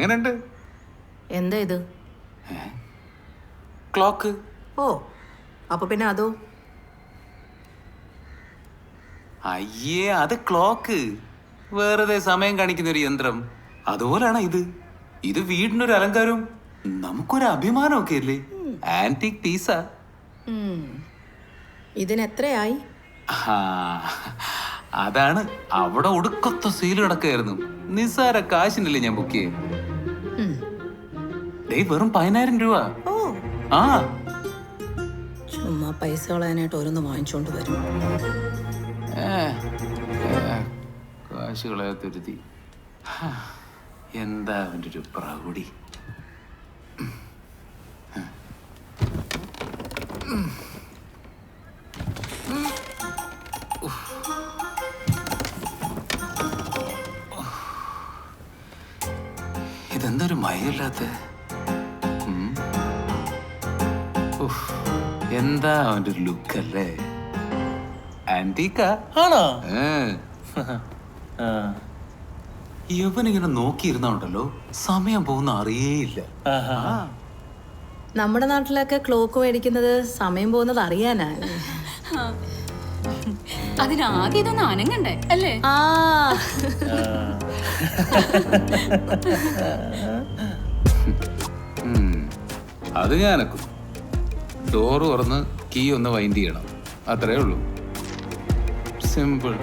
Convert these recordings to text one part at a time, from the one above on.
എങ്ങനെയുണ്ട്? എന്താ ഇത്? ക്ലോക്ക്. ഓ, അപ്പൊ പിന്നെ അതോ? അയ്യേ, അത് ക്ലോക്ക്. വെറുതെ സമയം കാണിക്കുന്ന ഒരു യന്ത്രം. അതുപോലാണ് ഇത്. ഇത് വീടിനൊരു അലങ്കാരവും നമുക്കൊരു അഭിമാനമൊക്കെ അല്ലേ? ആന്റിക് പീസാ. ഇതിനെത്രയായി? അതാണ് അവിടെ ഒടുക്കത്തെ സെയിൽ കിടക്കായിരുന്നു. നിസ്സാര കാശിനല്ലേ ഞാൻ ബുക്ക് ചെയ്യും. വെറും 10,000 രൂപ. ഓ, ആ, ചുമ്മാ പൈസ കളയാനായിട്ട് ഓരോന്ന് വാങ്ങിച്ചോണ്ട് വരും. കാശ് കളയാത്തൊരുതി. എന്താ അവൻ്റെ ഒരു പ്രൗഢി. ഇതെന്തൊരു മയമില്ലാത്ത. എന്താ അവൻ്റെ ഒരു ലുക്ക് അല്ലേ? ആന്റീക്കാ ആണോ? യവനിങ്ങനെ നോക്കിയിരുന്നുണ്ടല്ലോ, സമയം പോകുന്ന അറിയേയില്ല. നമ്മുടെ നാട്ടിലൊക്കെ ക്ലോക്ക് മേടിക്കുന്നത് സമയം പോകുന്നത് അറിയാനാ. അതിനാകെ ഇതൊന്ന് അനങ്ങണ്ടേ അല്ലേ? ആ, അത് ഞാനക്കും. ഡോറ് തുറന്ന് കീ ഒന്ന് വൈൻഡ് ചെയ്യണം, അത്രേ ഉള്ളൂ. സിമ്പിൾ.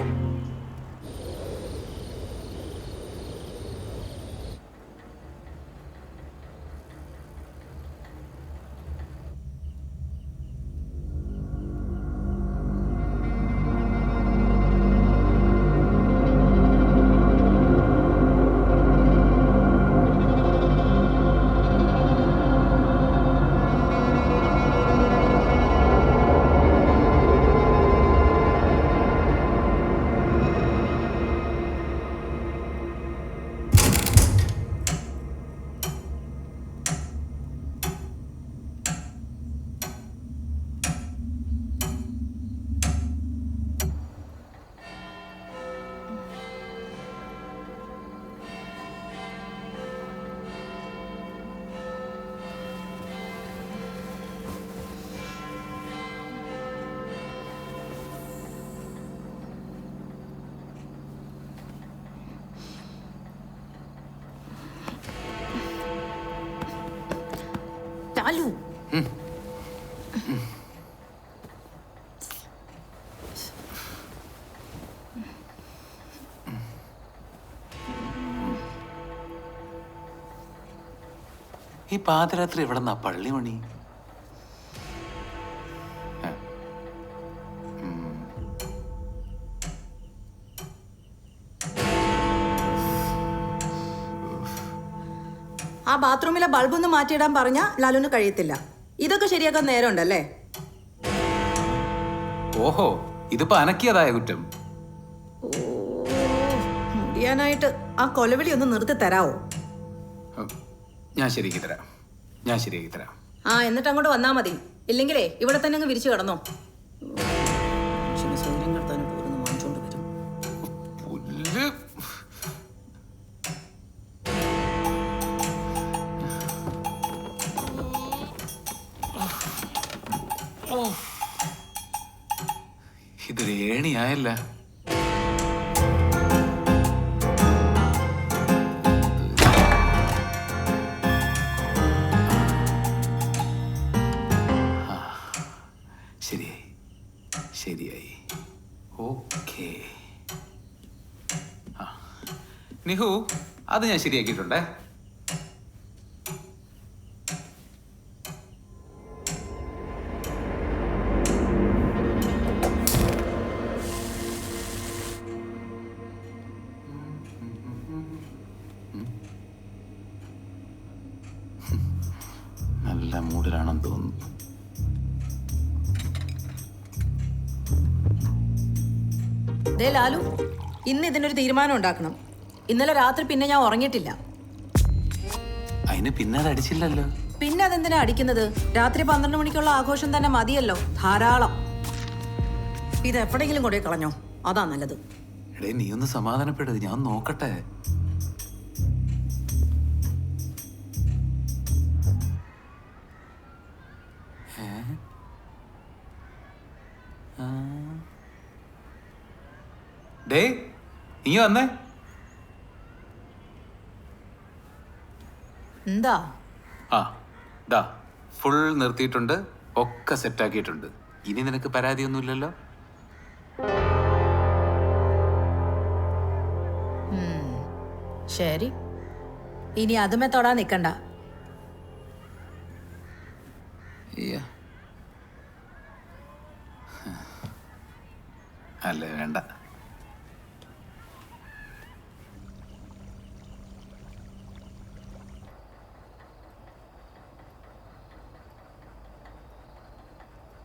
ലാലു, ഈ പാതിരാത്രി എവിടെ നിന്നാ പള്ളിമണി? ആ ബാത്റൂമിലെ ബൾബൊന്ന് മാറ്റിയിടാൻ പറഞ്ഞാ ലാലുവിന് കഴിയത്തില്ല. ഇതൊക്കെ ശരിയാക്കാൻ നേരമുണ്ടല്ലേ? ഓഹോ, ഇതിപ്പോ അനക്കിയതായ കുറ്റം. മുടിയാനായിട്ട് ആ കൊലവിളി ഒന്ന് നിർത്തി തരാവോ? ഞാൻ ശരിയാക്കി തരാം. ആ, എന്നിട്ട് അങ്ങോട്ട് വന്നാ മതി. ഇല്ലെങ്കിലേ ഇവിടെ തന്നെ അങ്ങ് വിരിച്ചു കിടന്നോ. പുല്ല്. ഇതൊരു ഏണിയായല്ല. ശരിയായി. ഓക്കേ. നിഹു, അത് ഞാൻ ശരിയാക്കിയിട്ടുണ്ടേ. നല്ല മൂഡിലാണെന്ന് തോന്നുന്നു. ദേ ലാലു, ഇന്ന് ഇതിനൊരു തീരുമാനം ഉണ്ടാക്കണം. ഇന്നലെ രാത്രി പിന്നെ ഞാൻ ഉറങ്ങിയിട്ടില്ല. അതിന് പിന്നെ അത് അടിച്ചില്ലല്ലോ. പിന്നെ അതെന്തിനാ അടിക്കുന്നത്? രാത്രി 12 മണിക്കുള്ള ആഘോഷം തന്നെ മതിയല്ലോ, ധാരാളം. ഇത് എവിടെയെങ്കിലും കൊണ്ടുപോയി കളഞ്ഞോ, അതാ നല്ലത്. എടേ, നീ ഒന്ന് സമാധാനപ്പെടുക, ഞാൻ നോക്കട്ടെ. ഡേ നീ വന്നേ. എന്താ? ആ ദാ ഫുൾ നിർത്തിയിട്ടുണ്ട്, ഒക്കെ സെറ്റാക്കിയിട്ടുണ്ട്. ഇനി നിനക്ക് പരാതിയൊന്നുമില്ലല്ലോ? ശരി, ഇനി അതുമേ തൊടാൻ നിക്കണ്ട. അല്ലേ വേണ്ട.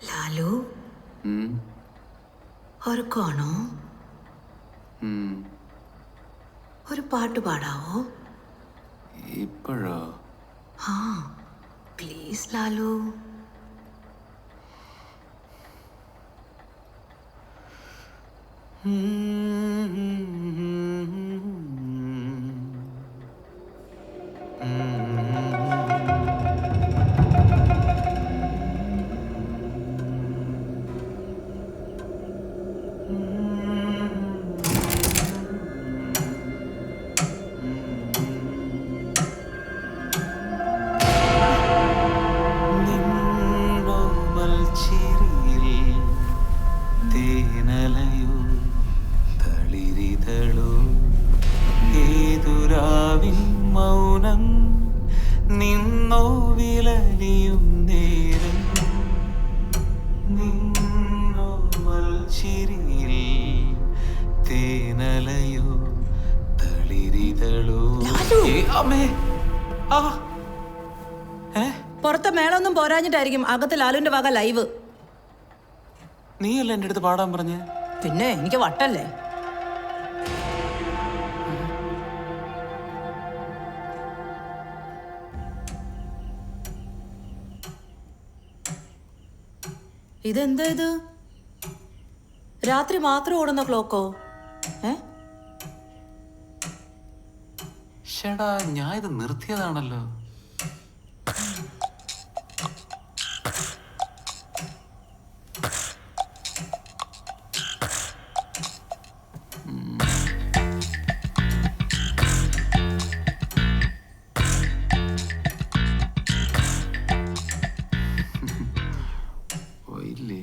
ലാലു, ഉറക്കമാണോ? ഒരു പാട്ട് പാടാവോ? ഇപ്പോഴോ? ആ പ്ലീസ് ലാലു. മൗനം നിന്നോ വിലലിയും നേരം നിന്നോ മൽച്ചിരിയിൽ തേനലയോ തളിരിതളോ. അമ്മേ, പുറത്തെ മേളൊന്നും പോരാഞ്ഞിട്ടായിരിക്കും അകത്ത് ലാലുവിന്റെ വക ലൈവ്. നീയല്ല എന്റെ അടുത്ത് പാടാൻ പറഞ്ഞേ. പിന്നെ എനിക്ക് വട്ടല്ലേ. ഇതെന്താ ഇത്? രാത്രി മാത്രം ഓടുന്ന ക്ലോക്കോ? ഷടാ, ഞാൻ ഇത് നിർത്തിയതാണല്ലോ. പോയില്ലേ?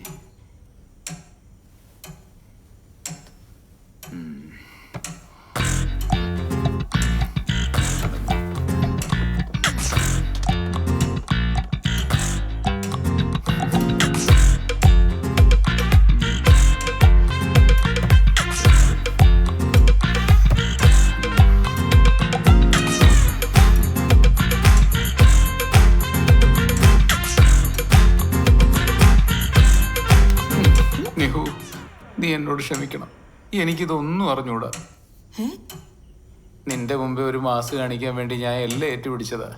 നീ എന്നോട് ക്ഷമിക്കണം, എനിക്കിതൊന്നും അറിഞ്ഞൂടാ. നിന്റെ മുമ്പേ ഒരു മാസ് കാണിക്കാൻ വേണ്ടി ഞാൻ എല്ലാം ഏറ്റുപിടിച്ചതാ.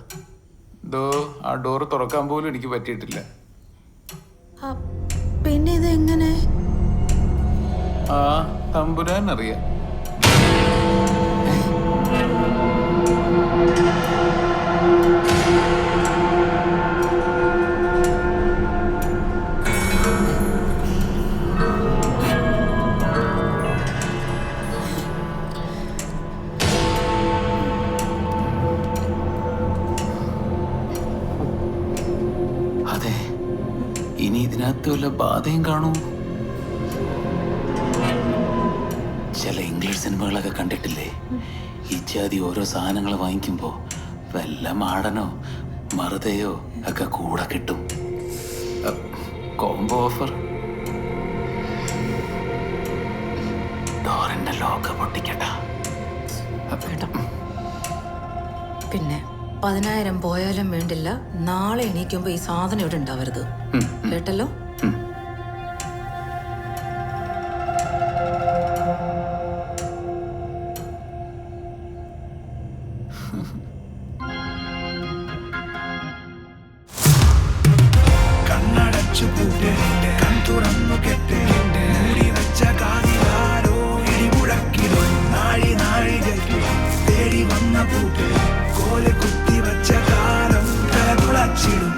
ആ ഡോറ് തുറക്കാൻ പോലും എനിക്ക് പറ്റിയിട്ടില്ല. പിന്നെ ഇത് എങ്ങനെ? ആ തമ്പുരാൻ അറിയാം. അതെ, ഇനി ഇതിനകത്ത് വല്ല ബാധയും കാണൂ. ചില ഇംഗ്ലീഷ് സിനിമകളൊക്കെ കണ്ടിട്ടില്ലേ? ഈ ജാതി ഓരോ സാധനങ്ങൾ വാങ്ങിക്കുമ്പോ വല്ല മാടനോ മറുതയോ ഒക്കെ കൂടെ കിട്ടും. Combo offer. ഡോറിന്റെ ലോക്ക് പൊട്ടിക്കട്ട. പിന്നെ 10,000 പോയാലും വേണ്ടില്ല, നാളെ എണീക്കുമ്പോ ഈ സാധനം ഇവിടെ ഉണ്ടാവരുത്. കേട്ടല്ലോ? കണ്ണടച്ചു കൂട്ട്, കൺ തുറന്നു കെട്ട്, മൂടി വെച്ച കാതിലാരോ ഇടിമുഴക്കിടും. നാഴി നാഴികയ്ക്ക് തേടി വന്ന പൂട്ട്, കോല് കുത്തി വച്ച കാലം തലകുളച്ചിടും.